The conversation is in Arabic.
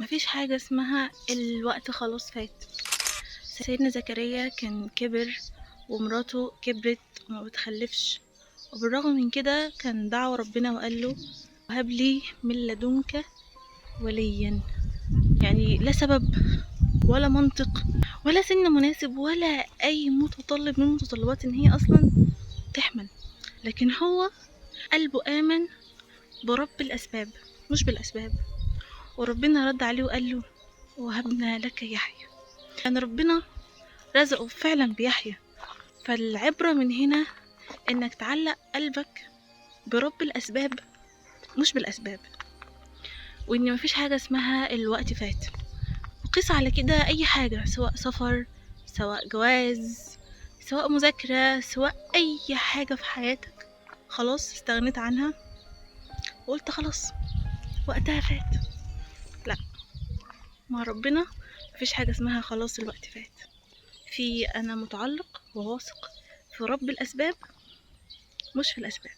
مفيش حاجة اسمها الوقت خلاص فات. سيدنا زكريا كان كبر ومراته كبرت وما بتخلفش، وبالرغم من كده كان دعا ربنا وقال له وهب لي من لدنك وليا. يعني لا سبب ولا منطق ولا سن مناسب ولا اي متطلب من متطلبات ان هي اصلا تحمل، لكن هو قلبه آمن برب الأسباب مش بالأسباب، وربنا رد عليه وقال له وهبنا لك يحيى. كان ربنا رزقه فعلا بيحيى. فالعبرة من هنا انك تعلق قلبك برب الأسباب مش بالأسباب، وان مفيش حاجة اسمها الوقت فات. وقيس على كده اي حاجة، سواء سفر، سواء جواز، سواء مذاكرة، سواء اي حاجة في حياتك خلاص استغنيت عنها وقلت خلاص وقتها فات. لا، مع ربنا مفيش حاجة اسمها خلاص الوقت فات. في انا متعلق وواثق في رب الاسباب مش في الاسباب.